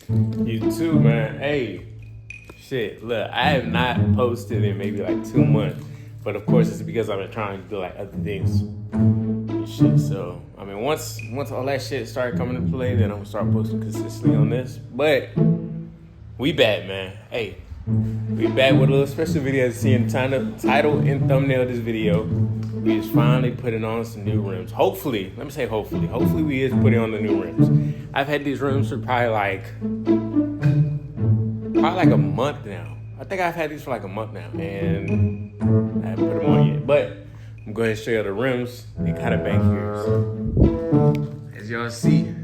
You too, man. Hey, shit. Look, I have not posted in maybe like 2 months, but of course it's because I've been trying to do like other things and shit. So I mean, once all that shit started coming into play, then I'm gonna start posting consistently on this. But we back, man. Hey, we back with a little special video. As you see in the title and thumbnail of this video, we is finally putting on some new rims. Hopefully, let me say hopefully we is putting on the new rims. I've had these rims for probably like a month now. I think I've had these for like a month now, and I haven't put them on yet. But I'm going to show you the rims. They kind of back here. So, as y'all see,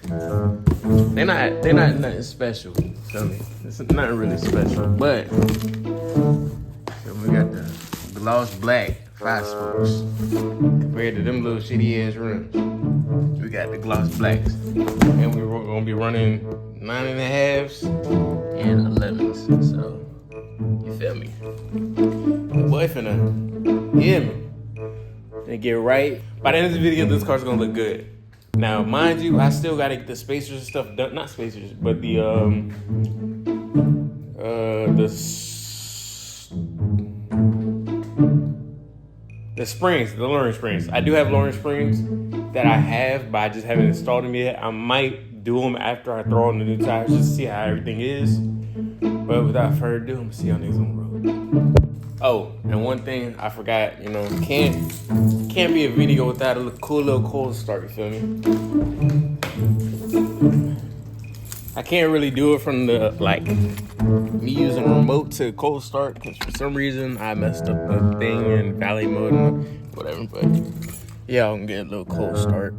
they're not nothing special. Feel me? It's nothing really special, but so we got the gloss black 5-spokes compared to them little shitty ass rims. We got the gloss blacks, and we're gonna be running 9.5s and 11s. So you feel me? The boy finna hear me and get right. By the end of the video, this car's gonna look good. Now, mind you, I still gotta get the spacers and stuff done. Not spacers, but the springs, the lowering springs. I do have lowering springs that I have, but I just haven't installed them yet. I might do them after I throw on the new tires just to see how everything is. But without further ado, I'm gonna see how niggas on the road. Oh, and one thing I forgot, can't be a video without a cool little cold start, you feel me? I can't really do it from the, me using a remote to cold start, because for some reason I messed up the thing in valley mode and whatever, but yeah, I'm gonna get a little cold start.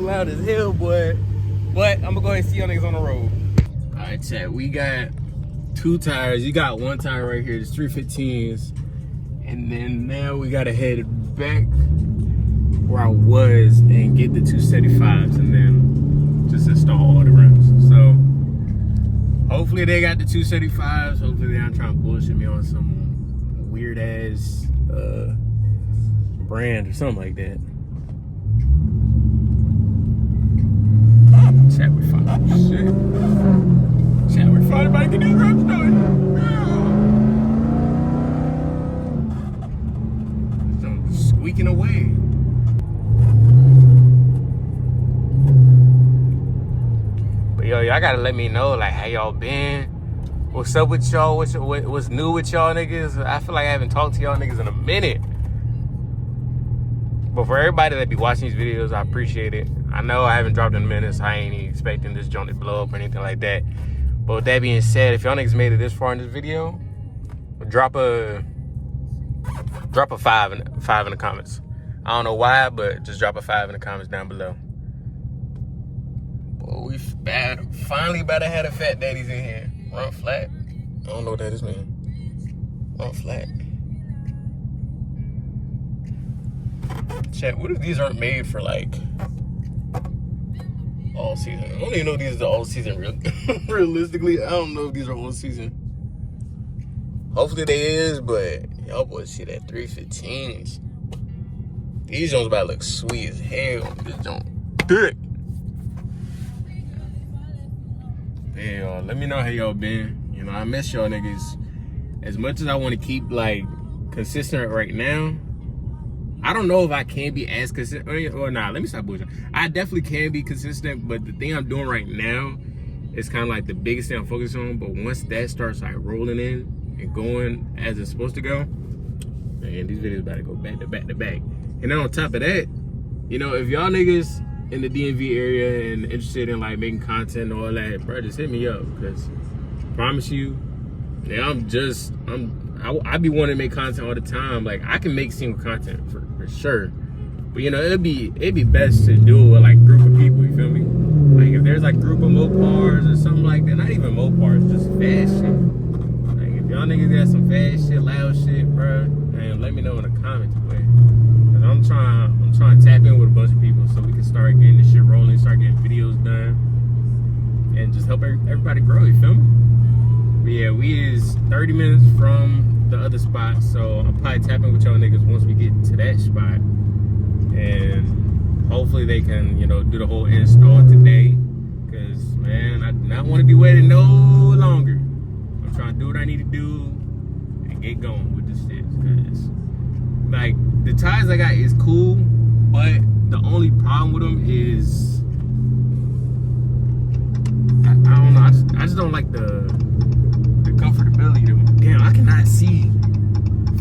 Loud as hell, boy. But I'm gonna go ahead and see y'all niggas on the road. Alright, chat. We got 2 tires. You got 1 tire right here, it's 315s. And then now we gotta head back where I was and get the 275s and then just install all the rims. So hopefully they got the 275s. Hopefully they're not trying to bullshit me on some weird ass brand or something like that. Chat, we finally about to get these rims done. I'm squeaking away. But yo, y'all gotta let me know like how y'all been. What's up with y'all? What's new with y'all niggas? I feel like I haven't talked to y'all niggas in a minute. But for everybody that be watching these videos, I appreciate it. I know I haven't dropped in a minute, so I ain't expecting this joint to blow up or anything like that. But with that being said, if y'all niggas made it this far in this video, drop a 5 in the comments. I don't know why, but just drop a 5 in the comments down below. Boy, we finally about to have the fat daddies in here. Run flat. I don't know what that is, man. Run flat. Chat, what if these aren't made for like all season? I don't even know if these are all season realistically. I don't know if these are all season. Hopefully they is, but y'all boys see that 315s. These joints about to look sweet as hell. This joint thick. Hey y'all, let me know how y'all been. You know, I miss y'all niggas. As much as I want to keep like consistent right now, I don't know if I can be as consistent, or nah, let me stop bullshit. I definitely can be consistent, but the thing I'm doing right now is kind of like the biggest thing I'm focused on. But once that starts like rolling in and going as it's supposed to go, man, these videos about to go back to back to back. And then on top of that, you know, if y'all niggas in the DMV area and interested in like making content and all that, bro, just hit me up, because I promise you, yeah, I be wanting to make content all the time. Like, I can make single content for sure, but you know, it'd be best to do it with like group of people. You feel me? Like if there's like group of Mopars or something like that, not even Mopars, just fast shit. Like if y'all niggas got some fast shit, loud shit, bro, and let me know in the comments, boy. Cause I'm trying to tap in with a bunch of people so we can start getting this shit rolling, start getting videos done, and just help everybody grow. You feel me? But yeah, we is 30 minutes from the other spot, so I'll probably tap in with y'all niggas once we get to that spot, and hopefully they can, you know, do the whole install today, because man, I do not want to be waiting no longer. I'm trying to do what I need to do and get going with this shit, because like the tires I got is cool, but the only problem with them is I don't know, I just don't like the comfortability of them. Damn, I cannot see.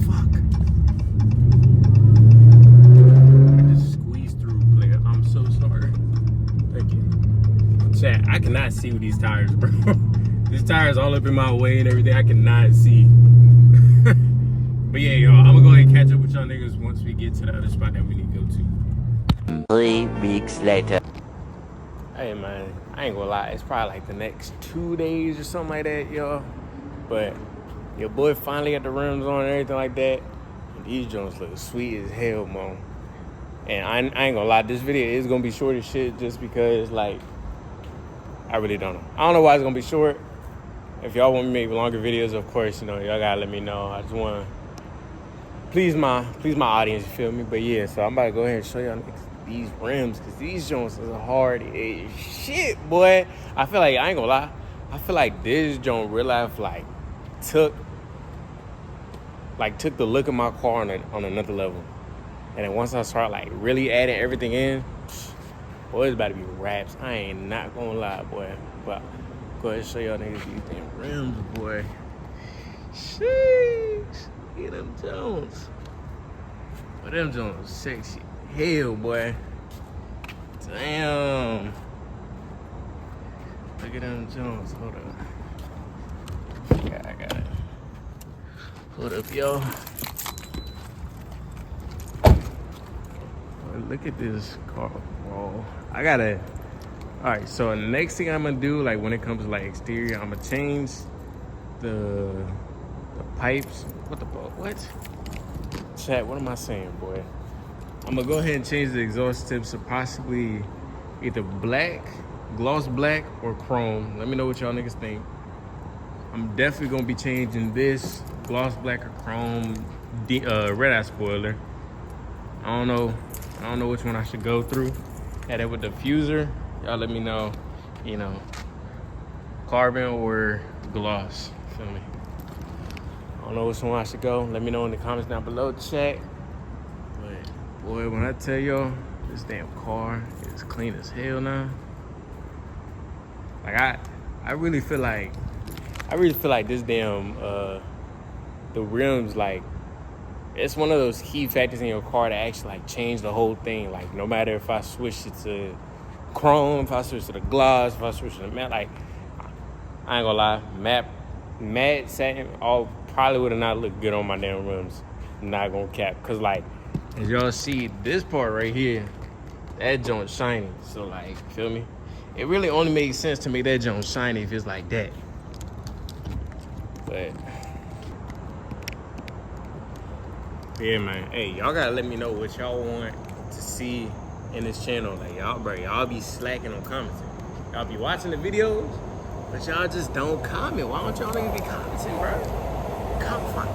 Fuck. I just squeezed through, player. I'm so sorry. Thank you. Chat, I cannot see with these tires, bro. These tires all up in my way and everything. I cannot see. But yeah, y'all, I'm gonna go ahead and catch up with y'all niggas once we get to the other spot that we need to go to. 3 weeks later. Hey man, I ain't gonna lie, it's probably like the next 2 days or something like that, y'all. But your boy finally got the rims on and everything like that. And these joints look sweet as hell, man. And I ain't gonna lie, this video is gonna be short as shit just because, like, I really don't know. I don't know why it's gonna be short. If y'all want me to make longer videos, of course, you know, y'all gotta let me know. I just wanna please my audience, you feel me? But yeah, so I'm about to go ahead and show y'all these rims, because these joints is hard as shit, boy. I feel like, I ain't gonna lie, I feel like this joint real life like took the look of my car on another level. And then once I start like really adding everything in, boy, it's about to be raps. I ain't not gonna lie, boy. But go ahead and show y'all niggas these damn rims, boy. Sheesh. Get them Jones. But them Jones sexy hell, boy. Damn. Look at them Jones. Hold up. Yeah, I got it. Hold up, y'all. Look at this car. Whoa. I gotta. Alright, so the next thing I'm gonna do, like when it comes to like exterior, I'm gonna change the pipes. What the fuck? What? Chat, what am I saying, boy? I'm gonna go ahead and change the exhaust tips to possibly either black, gloss black, or chrome. Let me know what y'all niggas think. I'm definitely gonna be changing this gloss black or chrome red eye spoiler. I don't know which one I should go through. Had it with the diffuser. Y'all let me know, you know, carbon or gloss. Feel me? I don't know which one I should go. Let me know in the comments down below, chat. But boy, when I tell y'all, this damn car is clean as hell now. Like I really feel like this damn the rims, like, it's one of those key factors in your car to actually like change the whole thing. Like no matter if I switch it to chrome, if I switch to the gloss, if I switch to the matte, like I ain't gonna lie, matte satin all probably would have not looked good on my damn rims. I'm not gonna cap, cause like as y'all see this part right here, that joint shiny. So like, feel me? It really only makes sense to make that joint shiny if it's like that. But yeah, man. Hey, y'all gotta let me know what y'all want to see in this channel. Like y'all be slacking on commenting. Y'all be watching the videos, but y'all just don't comment. Why don't y'all niggas be commenting, bro? Comment.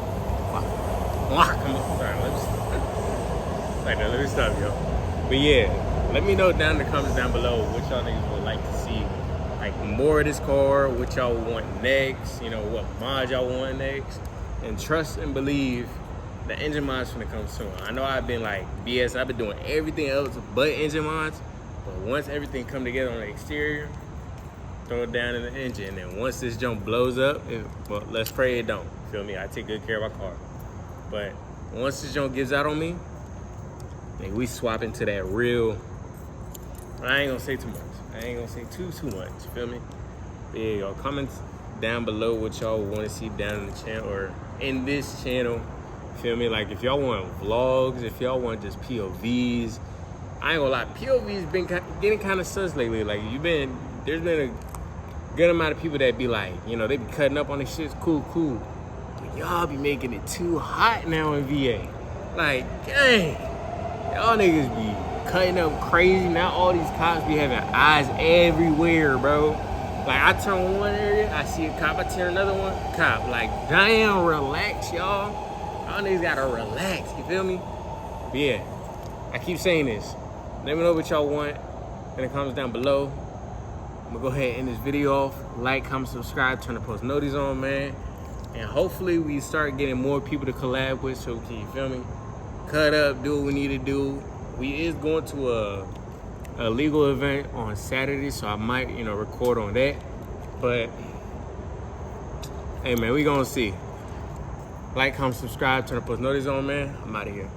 Sorry, let me stop, y'all. But yeah, let me know down in the comments down below what y'all niggas would like to see. Like more of this car, what y'all want next, you know, what mod y'all want next. And trust and believe the engine mods finna come soon. I know I've been like BS. I've been doing everything else but engine mods. But once everything come together on the exterior, throw it down in the engine. And then once this jump blows up, well, let's pray it don't. Feel me? I take good care of my car. But once this jump gives out on me, then we swap into that real. I ain't gonna say too much. I ain't gonna say too much. Feel me? But yeah, y'all comment down below what y'all want to see down in the channel or in this channel. Feel me? Like if y'all want vlogs, if y'all want just POVs. I ain't gonna lie, POVs been getting kind of sus lately. Like there's been a good amount of people that be like, you know, they be cutting up on this shit. Cool. But y'all be making it too hot now in VA. Like, dang, y'all niggas be cutting up crazy. Now all these cops be having eyes everywhere, bro. Like I turn one area, I see a cop, I turn another one, cop. Like, damn, relax, y'all. Y'all niggas gotta relax, you feel me? But yeah, I keep saying this. Let me know what y'all want in the comments down below. I'm gonna go ahead and end this video off. Like, comment, subscribe, turn the post notices on, man. And hopefully we start getting more people to collab with so we can, you feel me? Cut up, do what we need to do. We is going to a legal event on Saturday, so I might, you know, record on that. But hey man, we gonna see. Like, comment, subscribe, turn the post notices on, man. I'm out of here.